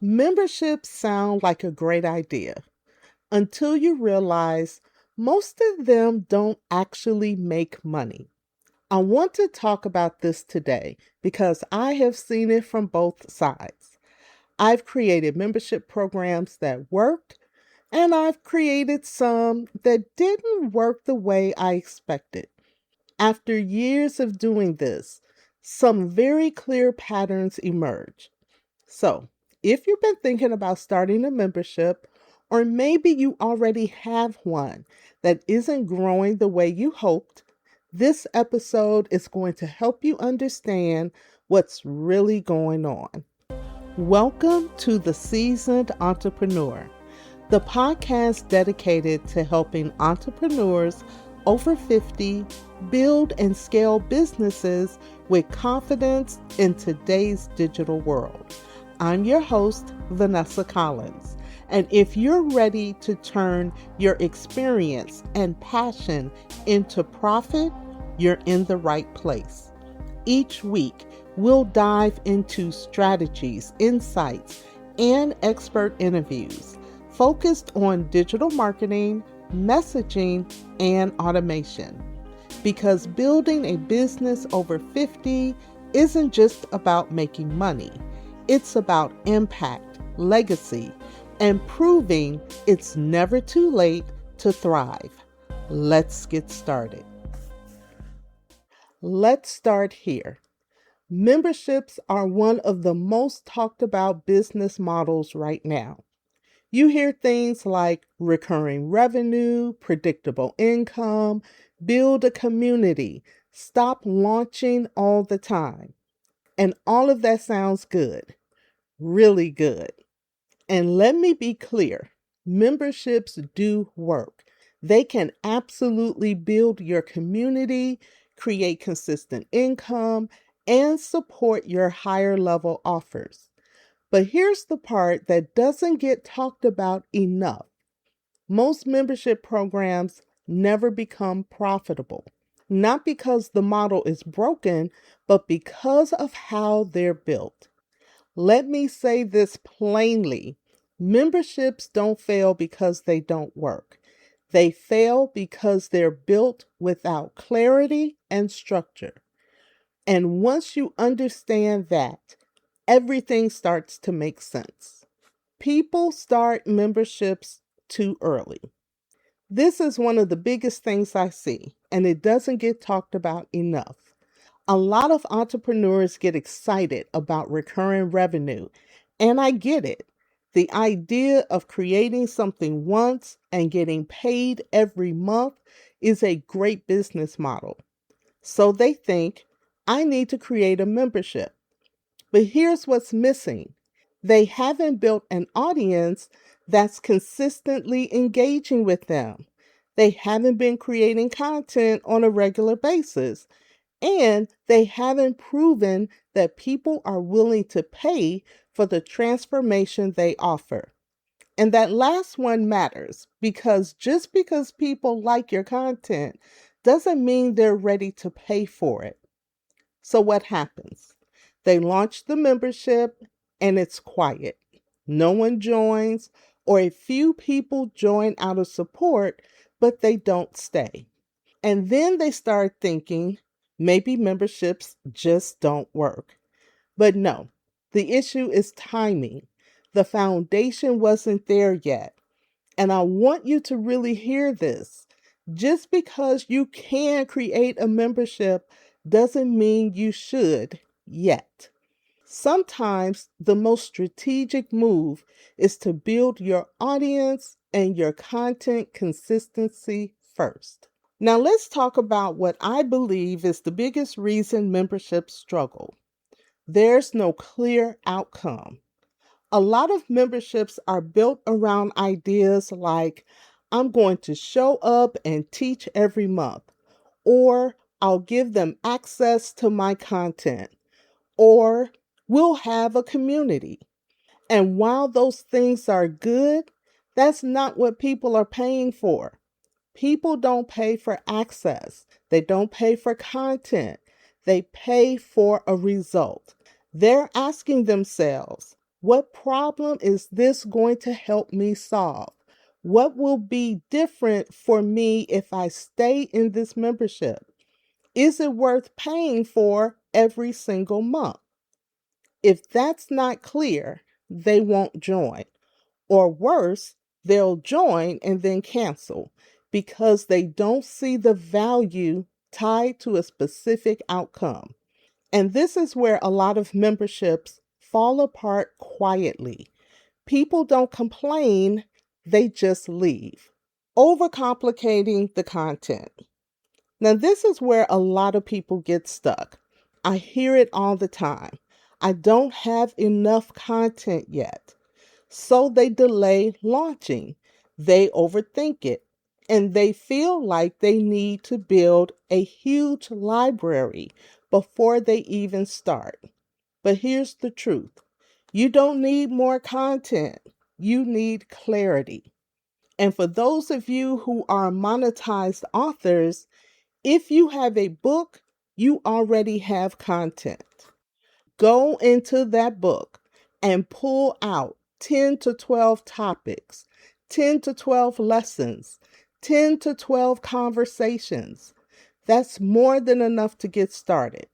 Memberships sound like a great idea until you realize most of them don't actually make money. I want to talk about this today because I have seen it from both sides. I've created membership programs that worked, and I've created some that didn't work the way I expected. After years of doing this, some very clear patterns emerge. So, if you've been thinking about starting a membership, or maybe you already have one that isn't growing the way you hoped, this episode is going to help you understand what's really going on. Welcome to The Seasoned Entrepreneur, the podcast dedicated to helping entrepreneurs over 50 build and scale businesses with confidence in today's digital world. I'm your host, Vanessa Collins, and if you're ready to turn your experience and passion into profit, you're in the right place. Each week, we'll dive into strategies, insights, and expert interviews focused on digital marketing, messaging, and automation. Because building a business over 50 isn't just about making money. It's about impact, legacy, and proving it's never too late to thrive. Let's get started. Let's start here. Memberships are one of the most talked about business models right now. You hear things like recurring revenue, predictable income, build a community, stop launching all the time. And all of that sounds good, really good. And let me be clear, memberships do work. They can absolutely build your community, create consistent income, and support your higher level offers. But here's the part that doesn't get talked about enough. Most membership programs never become profitable, not because the model is broken, but because of how they're built. Let me say this plainly. Memberships don't fail because they don't work. They fail because they're built without clarity and structure. And once you understand that, everything starts to make sense. People start memberships too early. This is one of the biggest things I see, and it doesn't get talked about enough. A lot of entrepreneurs get excited about recurring revenue, and I get it. The idea of creating something once and getting paid every month is a great business model. So they think, I need to create a membership. But here's what's missing. They haven't built an audience that's consistently engaging with them. They haven't been creating content on a regular basis. And they haven't proven that people are willing to pay for the transformation they offer. And that last one matters because just because people like your content doesn't mean they're ready to pay for it. So what happens? They launch the membership and it's quiet. No one joins, or a few people join out of support, but they don't stay. And then they start thinking, maybe memberships just don't work. But no, the issue is timing. The foundation wasn't there yet. And I want you to really hear this. Just because you can create a membership doesn't mean you should yet. Sometimes the most strategic move is to build your audience and your content consistency first. Now let's talk about what I believe is the biggest reason memberships struggle. There's no clear outcome. A lot of memberships are built around ideas like, I'm going to show up and teach every month, or I'll give them access to my content, or we'll have a community. And while those things are good, that's not what people are paying for. People don't pay for access. They don't pay for content. They pay for a result. They're asking themselves, What problem is this going to help me solve? What will be different for me if I stay in this membership? Is it worth paying for every single month? If that's not clear, they won't join. Or worse, they'll join and then cancel because they don't see the value tied to a specific outcome. And this is where a lot of memberships fall apart quietly. People don't complain, they just leave. Overcomplicating the content. Now, this is where a lot of people get stuck. I hear it all the time. I don't have enough content yet. So they delay launching. They overthink it. And they feel like they need to build a huge library before they even start. But here's the truth: you don't need more content, you need clarity. And for those of you who are monetized authors, if you have a book, you already have content. Go into that book and pull out 10 to 12 topics, 10 to 12 lessons, 10 to 12 conversations. That's more than enough to get started.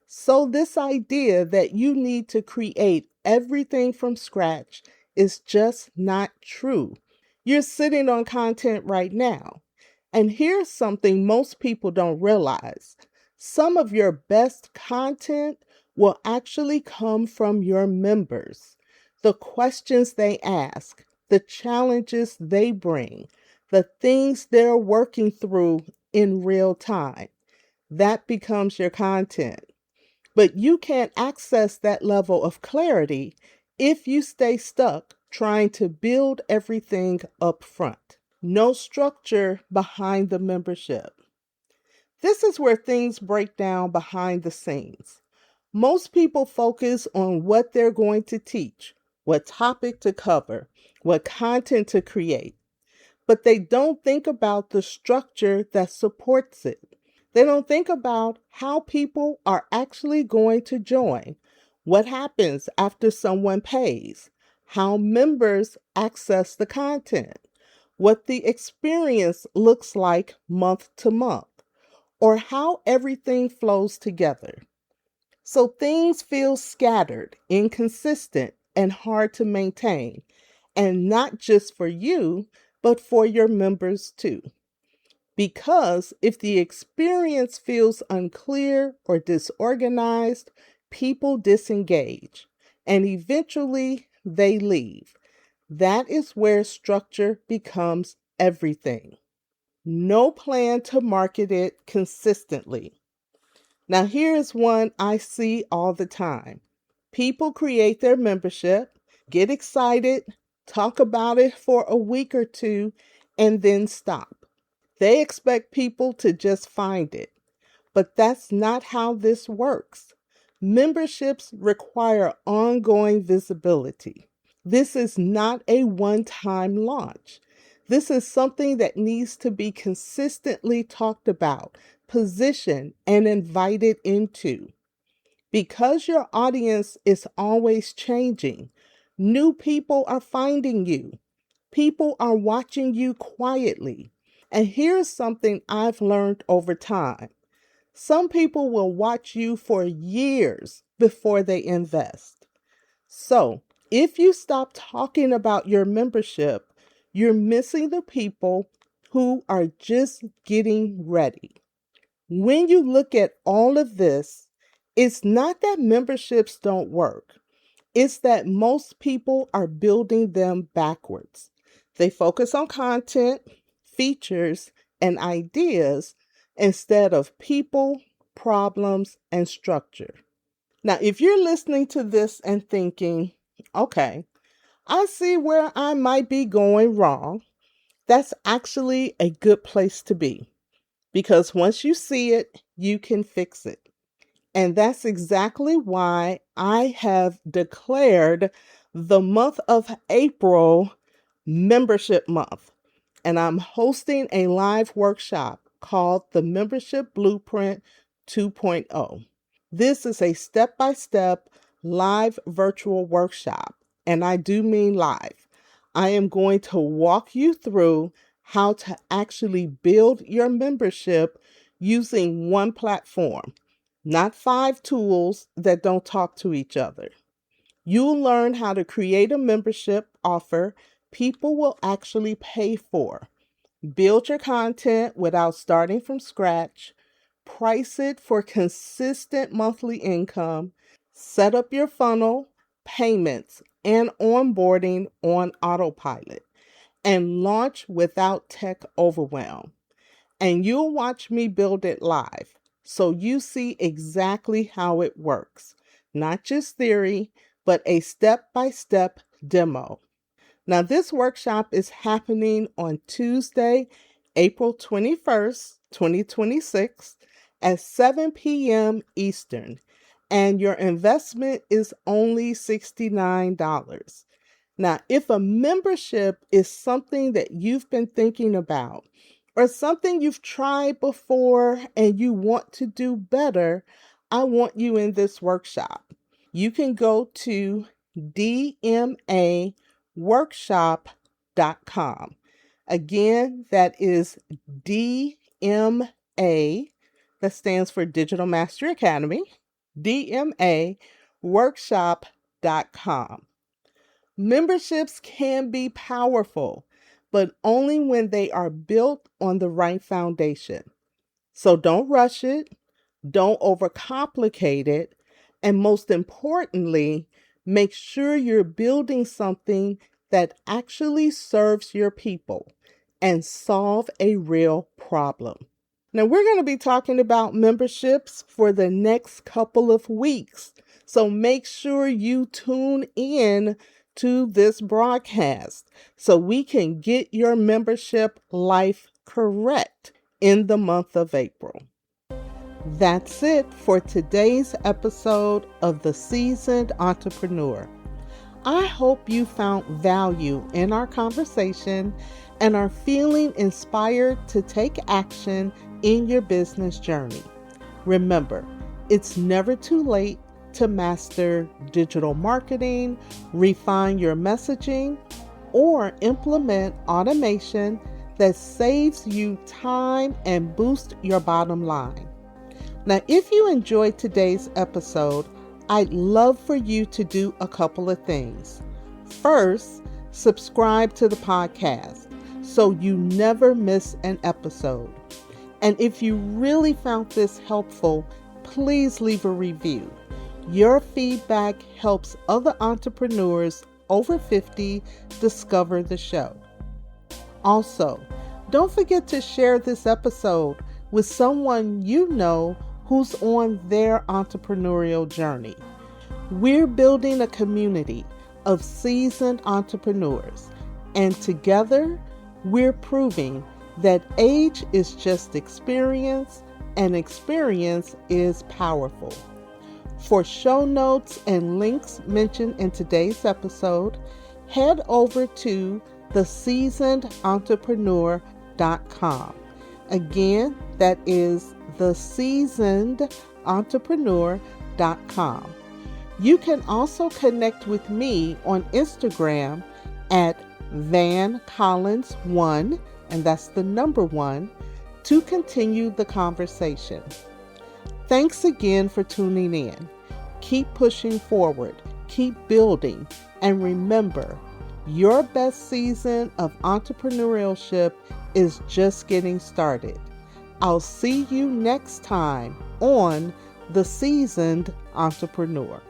So, this idea that you need to create everything from scratch is just not true. You're sitting on content right now. And here's something most people don't realize: some of your best content will actually come from your members. The questions they ask, the challenges they bring, the things they're working through in real time. That becomes your content. But you can't access that level of clarity if you stay stuck trying to build everything up front. No structure behind the membership. This is where things break down behind the scenes. Most people focus on what they're going to teach, what topic to cover, what content to create, but they don't think about the structure that supports it. They don't think about how people are actually going to join, what happens after someone pays, how members access the content, what the experience looks like month to month, or how everything flows together. So things feel scattered, inconsistent, and hard to maintain, and not just for you, but for your members too. Because if the experience feels unclear or disorganized, people disengage and eventually they leave. That is where structure becomes everything. No plan to market it consistently. Now, here is one I see all the time. People create their membership, get excited, talk about it for a week or two, and then stop. They expect people to just find it. But that's not how this works. Memberships require ongoing visibility. This is not a one-time launch. This is something that needs to be consistently talked about, positioned, and invited into. Because your audience is always changing, new people are finding you. People are watching you quietly. And here's something I've learned over time: some people will watch you for years before they invest. So, if you stop talking about your membership, you're missing the people who are just getting ready. When you look at all of this, it's not that memberships don't work. It's that most people are building them backwards. They focus on content, features, and ideas instead of people, problems, and structure. Now, if you're listening to this and thinking, okay, I see where I might be going wrong, that's actually a good place to be, because once you see it, you can fix it. And that's exactly why I have declared the month of April Membership Month. And I'm hosting a live workshop called the Membership Blueprint 2.0. This is a step-by-step live virtual workshop and I do mean live. I am going to walk you through how to actually build your membership using one platform, not 5 tools that don't talk to each other. You'll learn how to create a membership offer people will actually pay for, build your content without starting from scratch, price it for consistent monthly income, set up your funnel, payments, and onboarding on autopilot, and launch without tech overwhelm. And you'll watch me build it live so you see exactly how it works. Not just theory, but a step-by-step demo. Now, this workshop is happening on Tuesday, April 21st, 2026 at 7 p.m. Eastern, and your investment is only $69. Now, if a membership is something that you've been thinking about or something you've tried before and you want to do better, I want you in this workshop. You can go to dmaworkshop.com. Again, that is DMA, that stands for Digital Mastery Academy, dmaworkshop.com. Memberships can be powerful, but only when they are built on the right foundation. So don't rush it, don't overcomplicate it, and most importantly, make sure you're building something that actually serves your people and solve a real problem. Now, we're going to be talking about memberships for the next couple of weeks, so make sure you tune in to this broadcast so we can get your membership life correct in the month of April. That's it for today's episode of The Seasoned Entrepreneur. I hope you found value in our conversation and are feeling inspired to take action in your business journey. Remember, it's never too late to master digital marketing, refine your messaging, or implement automation that saves you time and boosts your bottom line. Now, if you enjoyed today's episode, I'd love for you to do a couple of things. First, subscribe to the podcast so you never miss an episode. And if you really found this helpful, please leave a review. Your feedback helps other entrepreneurs over 50 discover the show. Also, don't forget to share this episode with someone you know who's on their entrepreneurial journey. We're building a community of seasoned entrepreneurs, and together we're proving that age is just experience and experience is powerful. For show notes and links mentioned in today's episode, head over to theseasonedentrepreneur.com. Again, that is theseasonedentrepreneur.com. You can also connect with me on Instagram at VanCollins1, and that's the number 1, to continue the conversation. Thanks again for tuning in. Keep pushing forward, keep building, and remember, your best season of entrepreneurship is just getting started. I'll see you next time on The Seasoned Entrepreneur.